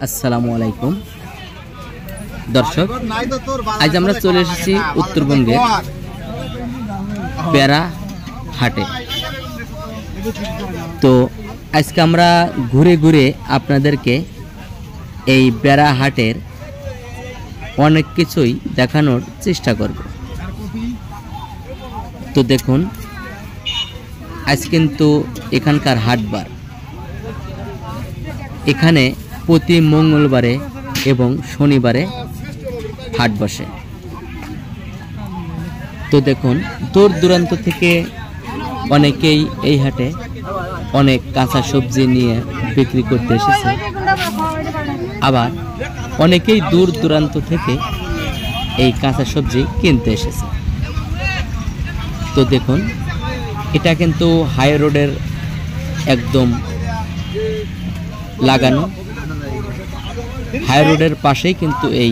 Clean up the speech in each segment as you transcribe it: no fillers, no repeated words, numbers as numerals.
আসসালামু আলাইকুম দর্শক, আজ আমরা চলে এসেছি উত্তরবঙ্গের পেয়ারা হাটে। তো আজকে আমরা ঘুরে ঘুরে আপনাদেরকে এই পেয়ারা হাটের অনেক কিছুই দেখানোর চেষ্টা করব। তো দেখুন, আজ কিন্তু এখানকার হাটবার, এখানে প্রতি মঙ্গলবারে এবং শনিবারে হাট বসে। তো দেখুন, দূর দূরান্ত থেকে অনেকেই এই হাটে অনেক কাঁচা সবজি নিয়ে বিক্রি করতে এসেছে, আবার অনেকেই দূর দূরান্ত থেকে এই কাঁচা সবজি কিনতে এসেছে। তো দেখুন, এটা কিন্তু হাই রোডের একদম লাগানো, হাই রোডের পাশেই কিন্তু এই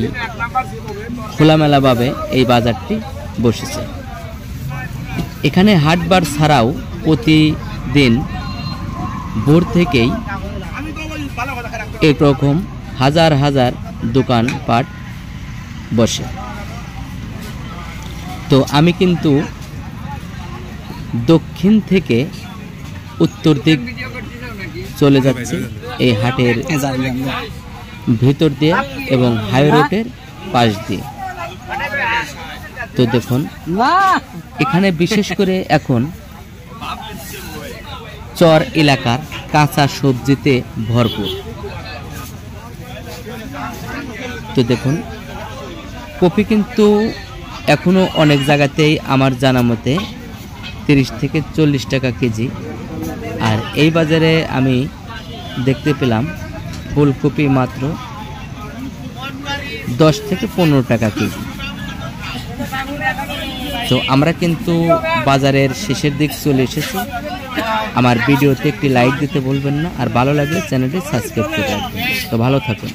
খোলামেলাভাবে এই বাজারটি বসেছে। এখানে হাটবার ছাড়াও প্রতিদিন ভোর থেকেই একরকম হাজার হাজার দোকানপাট বসে। তো আমি কিন্তু দক্ষিণ থেকে উত্তর দিক চলে যাচ্ছি এই হাটের ভিতর দিয়ে এবং হাই রোডের পাশ দিয়ে। তো দেখুন, এখানে বিশেষ করে এখন চর এলাকার কাঁচা সবজিতে ভরপুর। তো দেখুন, কপি কিন্তু এখনো অনেক জায়গাতেই আমার জানা মতে 30 থেকে 40 টাকা কেজি। আর এই বাজারে আমি দেখতে পেলাম ফুলকপি মাত্র 10 থেকে 15 টাকা কেজি। তো আমরা কিন্তু বাজারের শেষের দিক চলে এসেছি। আমার ভিডিওতে একটি লাইক দিতে ভুলবেন না, আর ভালো লাগলে চ্যানেলটি সাবস্ক্রাইব করে রাখবেন। তো ভালো থাকুন।